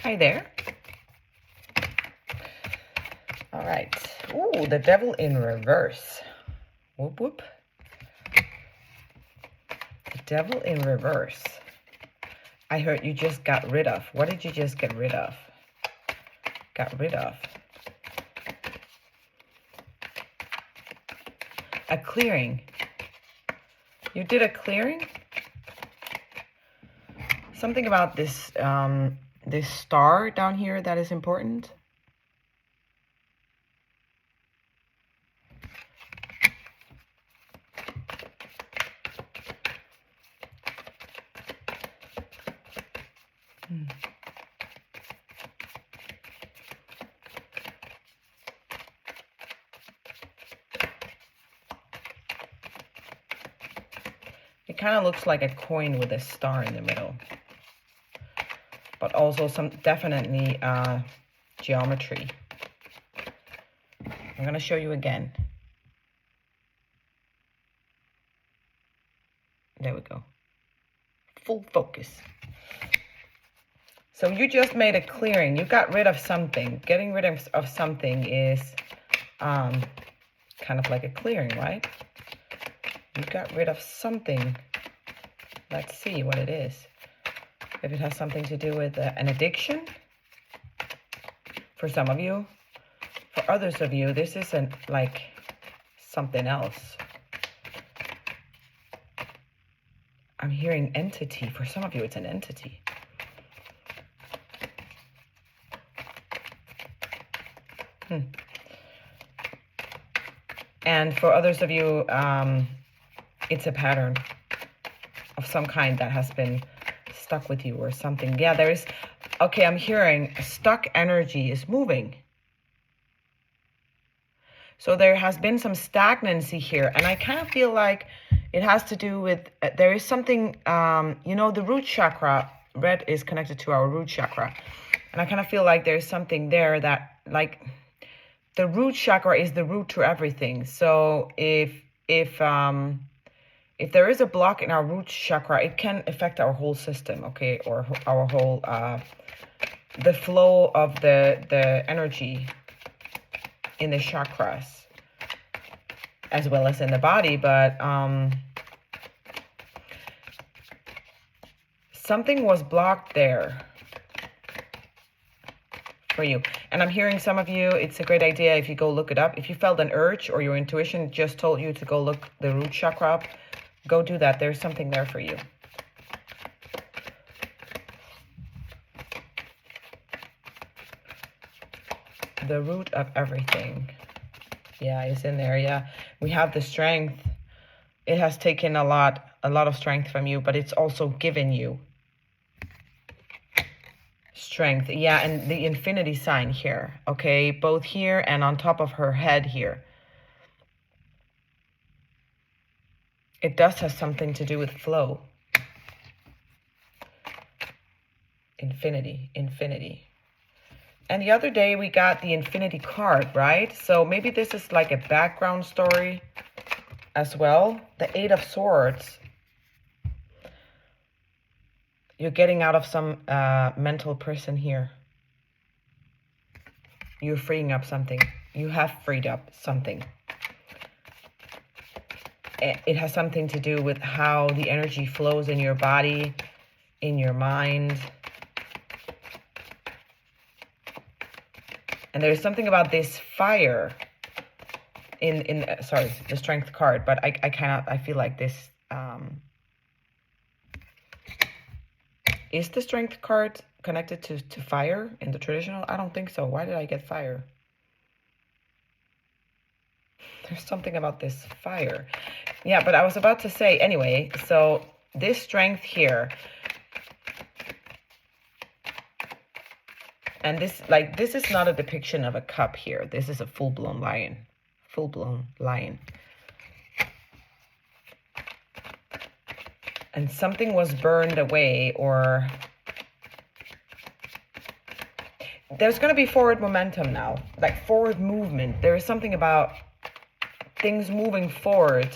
Hi there. All right. Ooh, the devil in reverse. Whoop, whoop. The devil in reverse. I heard you just got rid of. What did you just get rid of? Got rid of. A clearing. You did a clearing? Something about this this star down here that is important. It kind of looks like a coin with a star in the middle, but also some definitely geometry. I'm gonna show you again. There we go. Full focus. So you just made a clearing. You got rid of something. Getting rid of something is kind of like a clearing, right? You got rid of something. Let's see what it is. If it has something to do with an addiction. For some of you. For others of you, this isn't like something else. I'm hearing entity. For some of you, it's an entity. And for others of you, it's a pattern of some kind that has been stuck with you or something. Yeah, there is. Okay, I'm hearing stuck energy is moving. So there has been some stagnancy here. And I kind of feel like it has to do with, there is something, you know, the root chakra, red is connected to our root chakra. And I kind of feel like there's something there that, like, the root chakra is the root to everything. So if there is a block in our root chakra, it can affect our whole system, okay, or our whole the flow of the energy in the chakras, as well as in the body. But something was blocked there for you. And I'm hearing some of you, it's a great idea if you go look it up. If you felt an urge or your intuition just told you to go look the root chakra up, go do that. There's something there for you. The root of everything. Yeah, it's in there. Yeah, we have the strength. It has taken a lot of strength from you, but it's also given you strength. Yeah, and the infinity sign here, okay, both here and on top of her head here. It does have something to do with flow. Infinity. And the other day we got the infinity card, right? So maybe this is like a background story as well. The 8 of Swords. You're getting out of some mental prison here. You're freeing up something. You have freed up something. It has something to do with how the energy flows in your body, in your mind. And there's something about this fire in sorry, the strength card, but I feel like this is the strength card connected to fire in the traditional? I don't think so. Why did I get fire? There's something about this fire. Yeah, but I was about to say anyway, so this strength here, and this is not a depiction of a cup here. This is a full-blown lion. Full-blown lion. And something was burned away, or there's going to be forward momentum now, like forward movement. There is something about things moving forward.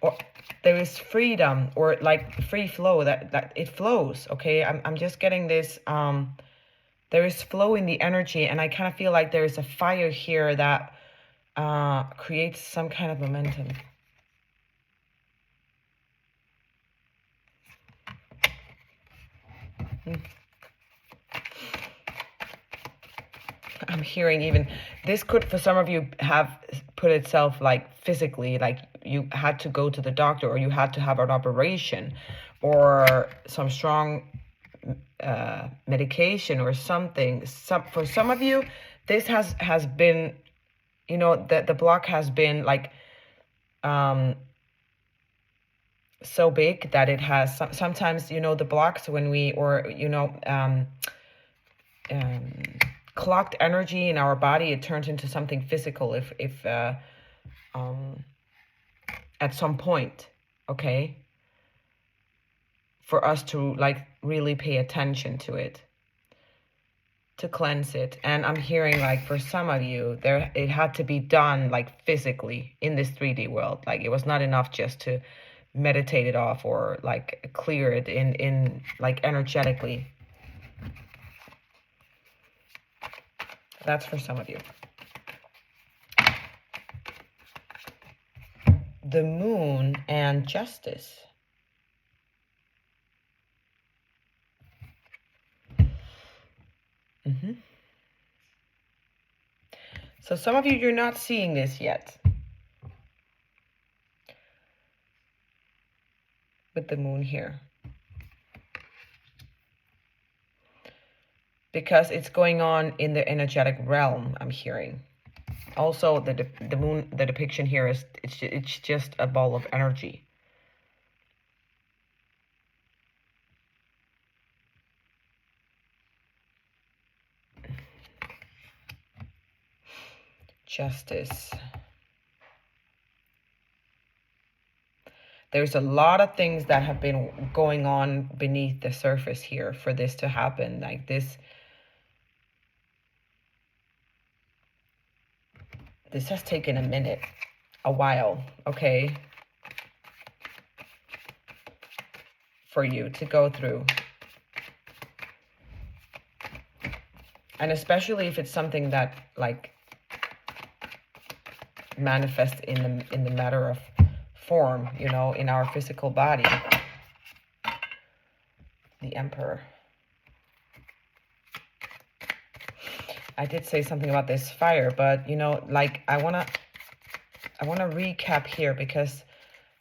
Or there is freedom, or like free flow, that it flows. Okay, I'm just getting this. There is flow in the energy, and I kind of feel like there is a fire here that creates some kind of momentum. I'm hearing even this could, for some of you, have put itself like physically, like you had to go to the doctor, or you had to have an operation, or some strong medication or something. For some of you, this has been, you know, the block has been like so big that it has sometimes, you know, the blocks when we, or you know, clocked energy in our body, it turns into something physical if at some point, okay, for us to like really pay attention to it, to cleanse it. And I'm hearing like for some of you, there, it had to be done like physically in this 3D world. Like it was not enough just to meditate it off or like clear it in like energetically. That's for some of you. The moon and justice. So some of you, you're not seeing this yet. With the moon here. Because it's going on in the energetic realm, I'm hearing. Also, the moon, the depiction here is, it's just a ball of energy. Justice. There's a lot of things that have been going on beneath the surface here for this to happen. Like this has taken a minute, a while, okay, for you to go through. And especially if it's something that like manifests in the matter of form, you know, in our physical body. The Emperor. I did say something about this fire, but you know, like I wanna recap here because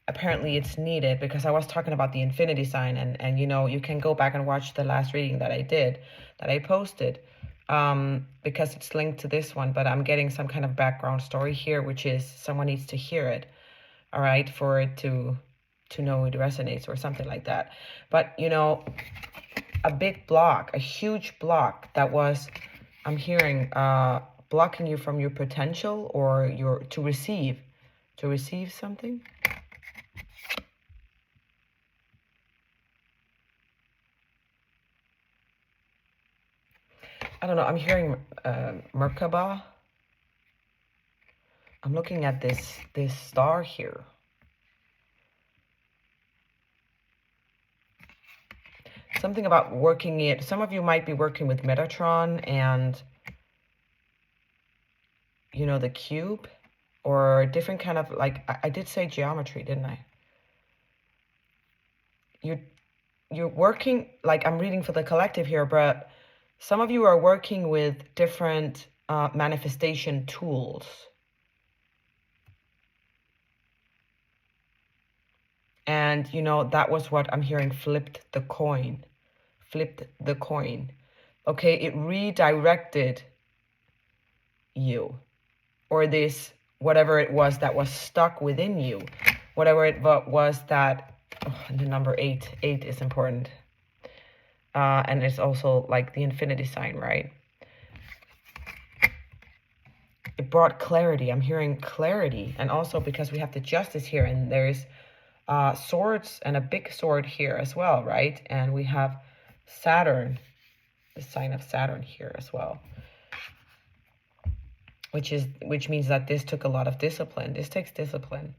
apparently it's needed, because I was talking about the infinity sign, and you know, you can go back and watch the last reading that I did, that I posted, because it's linked to this one, but I'm getting some kind of background story here, which is someone needs to hear it, all right, for it to know it resonates or something like that. But you know, a big block, a huge block that was, I'm hearing, blocking you from your potential, or your to receive something. I don't know, I'm hearing Merkaba. I'm looking at this star here. Something about working it. Some of you might be working with Metatron and, you know, the cube, or different kind of, like, I did say geometry, didn't I? You're working, like, I'm reading for the collective here, but some of you are working with different manifestation tools. And, you know, that was what I'm hearing, flipped the coin. Flipped the coin. Okay, it redirected you. Or this, whatever it was that was stuck within you. Whatever it was that, the number 8. 8 is important. And it's also like the infinity sign, right? It brought clarity. I'm hearing clarity. And also because we have the justice here, and there's swords and a big sword here as well, right? And we have Saturn, the sign of Saturn here as well, which means that this took a lot of discipline. This takes discipline.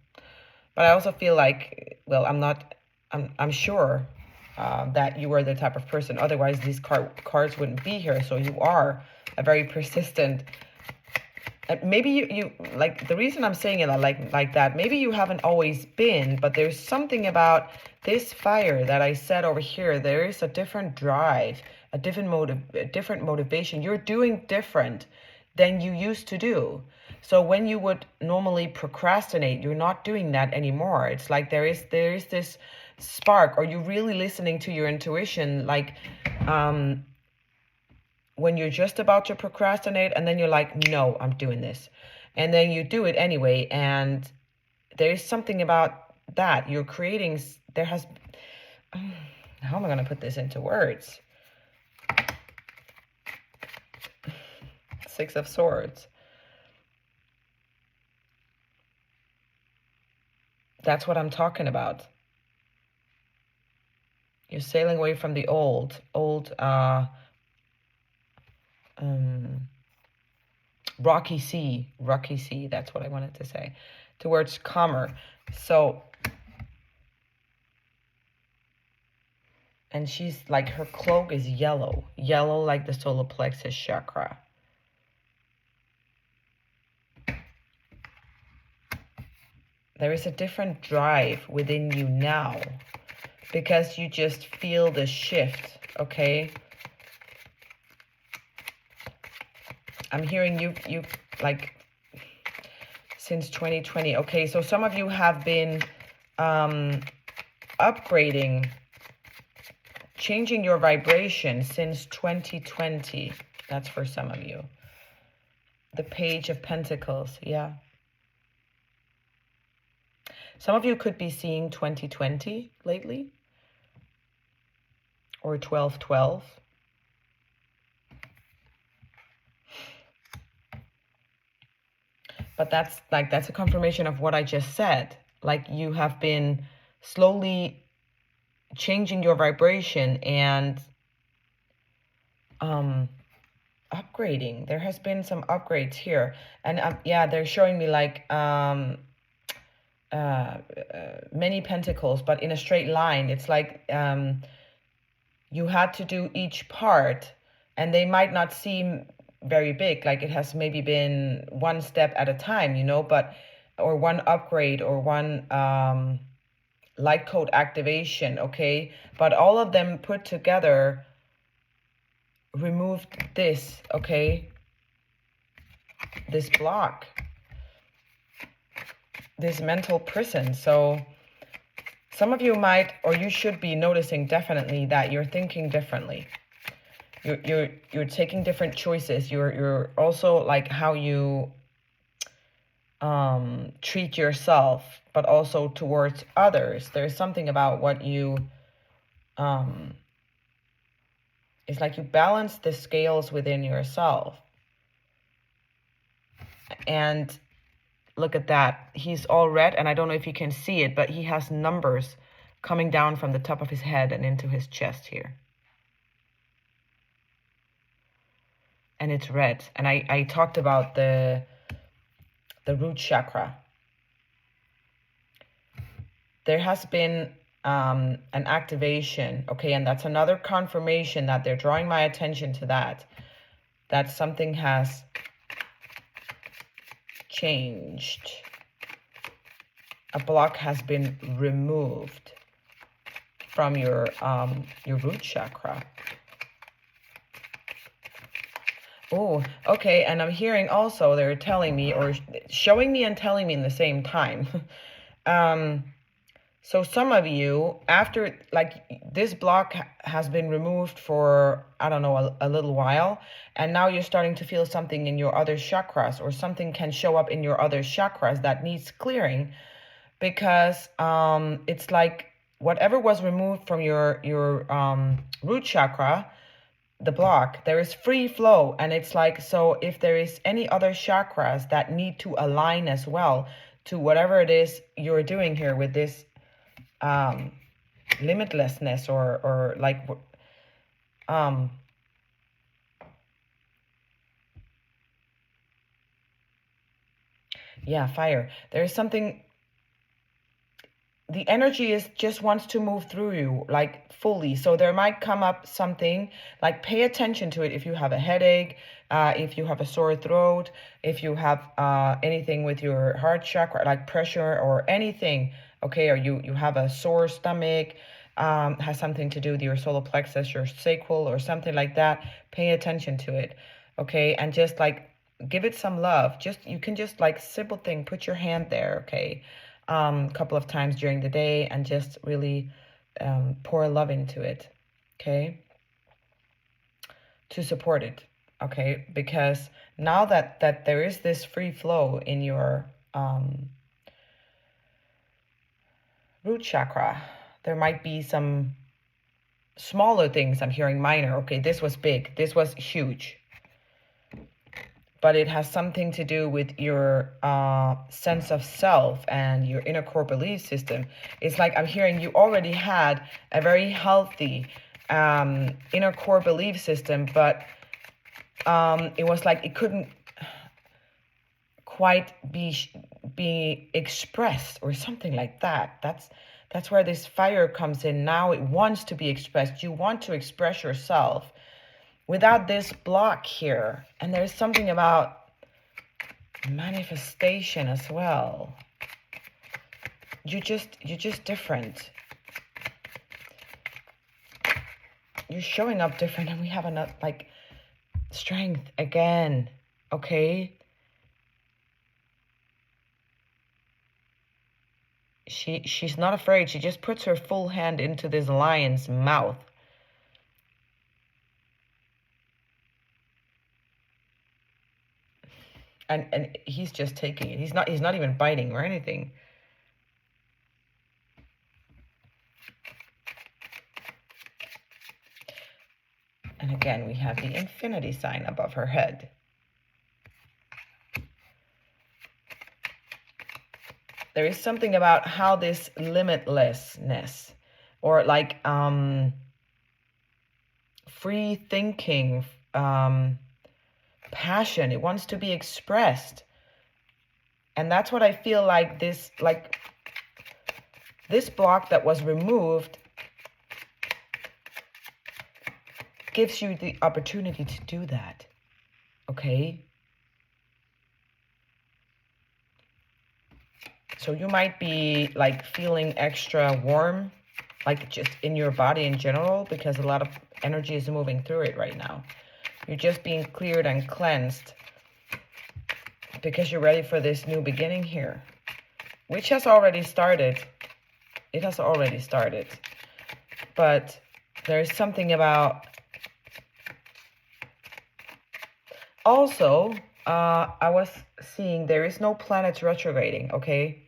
But I also feel like well, I'm sure that you are the type of person. Otherwise, these cards wouldn't be here. So you are a very persistent. Maybe you like, the reason I'm saying it like that. Maybe you haven't always been, but there's something about this fire that I said over here. There is a different drive, a different motivation. You're doing different than you used to do. So when you would normally procrastinate, you're not doing that anymore. It's like there is this spark. Are you really listening to your intuition? Like, when you're just about to procrastinate and then you're like, no, I'm doing this. And then you do it anyway. And there's something about that. You're creating, how am I going to put this into words? Six of Swords. That's what I'm talking about. You're sailing away from the old, rocky sea, that's what I wanted to say, towards calmer. So, and she's like, her cloak is yellow like the solar plexus chakra. There is a different drive within you now because you just feel the shift, okay? I'm hearing you like since 2020. Okay, so some of you have been upgrading, changing your vibration since 2020. That's for some of you. The Page of Pentacles, yeah. Some of you could be seeing 2020 lately, or 1212. But that's a confirmation of what I just said. Like, you have been slowly changing your vibration and upgrading. There has been some upgrades here. And yeah, they're showing me like many pentacles, but in a straight line. It's like you had to do each part, and they might not seem very big, like it has maybe been one step at a time, you know, but, or one upgrade, or one light code activation, okay? But all of them put together removed this, okay? This block, this mental prison. So some of you might, or you should be noticing definitely that you're thinking differently. You're taking different choices. You're also like how you treat yourself, but also towards others. There's something about what you it's like you balance the scales within yourself. And look at that. He's all red, and I don't know if you can see it, but he has numbers coming down from the top of his head and into his chest here. And it's red. And I talked about the root chakra. There has been an activation, okay, and that's another confirmation that they're drawing my attention to that something has changed. A block has been removed from your root chakra. Oh, okay. And I'm hearing also they're telling me, or showing me and telling me in the same time. So some of you, after, like, this block has been removed for, I don't know, a little while, and now you're starting to feel something in your other chakras, or something can show up in your other chakras that needs clearing, because it's like whatever was removed from your root chakra, the block, there is free flow. And it's like, so if there is any other chakras that need to align as well to whatever it is you're doing here with this limitlessness, or like yeah, fire. There is something the energy is just wants to move through you like fully. So there might come up something, like pay attention to it. If you have a headache, if you have a sore throat, if you have anything with your heart chakra, like pressure or anything, okay, or you have a sore stomach, has something to do with your solar plexus, your sacral, or something like that, pay attention to it, okay, and just like give it some love. Just, you can just like simple thing, put your hand there, okay, a couple of times during the day, and just really pour love into it, okay, to support it, okay, because now that there is this free flow in your root chakra, there might be some smaller things. I'm hearing minor. Okay, this was big, this was huge, but it has something to do with your sense of self and your inner core belief system. It's like I'm hearing you already had a very healthy inner core belief system, but it was like it couldn't quite be expressed or something like that. That's where this fire comes in. Now it wants to be expressed. You want to express yourself without this block here. And there's something about manifestation as well. You're just different. You're showing up different, and we have enough like strength again, okay? She's not afraid. She just puts her full hand into this lion's mouth. And he's just taking it. He's not even biting or anything. And again, we have the infinity sign above her head. There is something about how this limitlessness, or like free thinking, passion, it wants to be expressed. And that's what I feel like this block that was removed gives you the opportunity to do that, okay? So you might be like feeling extra warm, like just in your body in general, because a lot of energy is moving through it right now. You're just being cleared and cleansed because you're ready for this new beginning here, which has already started. It has already started. But there's something about also, I was seeing there is no planets retrograding, okay?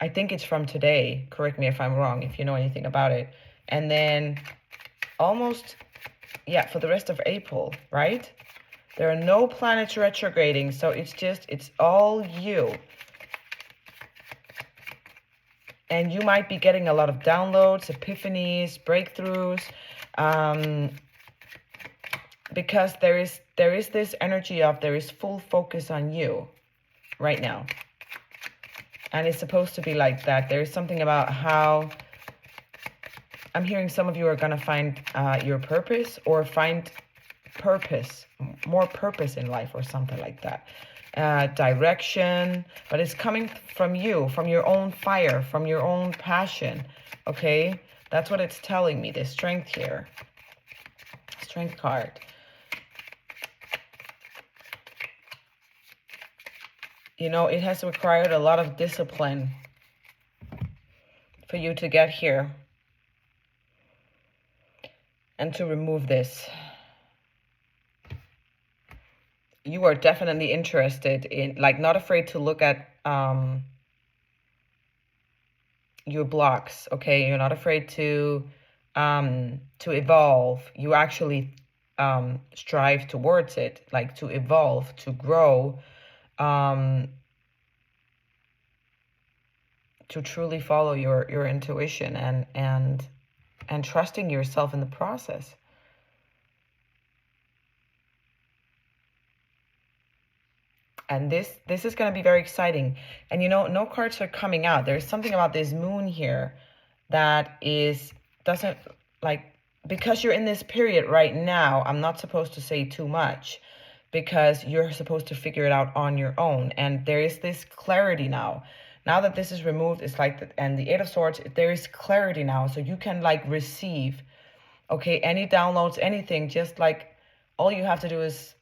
I think it's from today. Correct me if I'm wrong, if you know anything about it. And then almost, yeah, for the rest of April, right? There are no planets retrograding, so it's all you. And you might be getting a lot of downloads, epiphanies, breakthroughs, because there is this energy of there is full focus on you right now. And it's supposed to be like that. There is something about how I'm hearing some of you are going to find your purpose, or find purpose, more purpose in life, or something like that. Direction, but it's coming from you, from your own fire, from your own passion, okay? That's what it's telling me, the strength here. Strength card. You know, it has required a lot of discipline for you to get here and to remove this. You are definitely interested in, like, not afraid to look at your blocks, okay? You're not afraid to evolve. You actually strive towards it, like to evolve, to grow, to truly follow your intuition and trusting yourself in the process. And this is going to be very exciting. And you know, no cards are coming out. There's something about this moon here that doesn't like, because you're in this period right now, I'm not supposed to say too much because you're supposed to figure it out on your own. And there is this clarity now. Now that this is removed, it's like, and the Eight of Swords, there is clarity now. So you can like receive, okay, any downloads, anything, just like all you have to do is,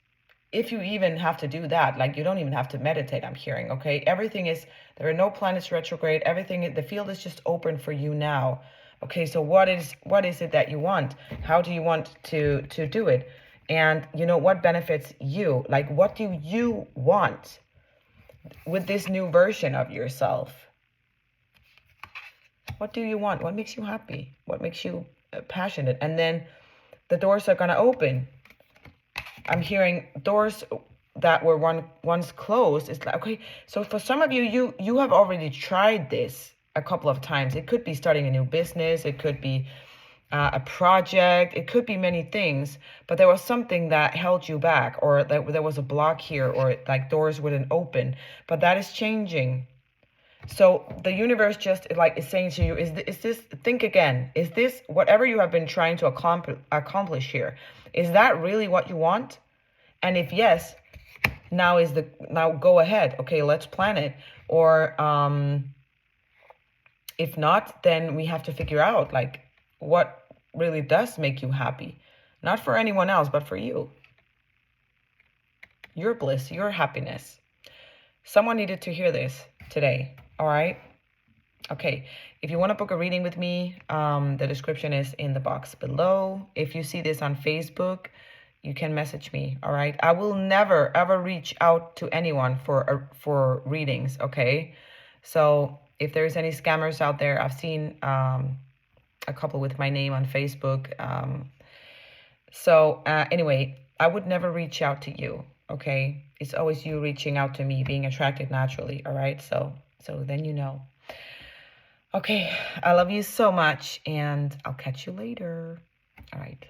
if you even have to do that, like you don't even have to meditate, I'm hearing, okay? Everything is, there are no planets retrograde, everything, the field is just open for you now. Okay, so what is it that you want? How do you want to do it? And you know, what benefits you? Like, what do you want with this new version of yourself? What do you want? What makes you happy? What makes you passionate? And then the doors are gonna open. I'm hearing doors that were once closed. It's like, okay, so for some of you, you have already tried this a couple of times. It could be starting a new business. It could be a project. It could be many things, but there was something that held you back, or that there was a block here, or like doors wouldn't open, but that is changing. So the universe just like is saying to you, is this, think again, is this whatever you have been trying to accomplish here, is that really what you want? And if yes, now go ahead. Okay, let's plan it. Or if not, then we have to figure out like what really does make you happy. Not for anyone else, but for you. Your bliss, your happiness. Someone needed to hear this today. All right. Okay. If you want to book a reading with me, the description is in the box below. If you see this on Facebook, you can message me. All right. I will never, ever reach out to anyone for readings. Okay. So if there's any scammers out there, I've seen a couple with my name on Facebook. Anyway, I would never reach out to you. Okay. It's always you reaching out to me, being attracted naturally. All right. So then you know. Okay. I love you so much, and I'll catch you later. All right.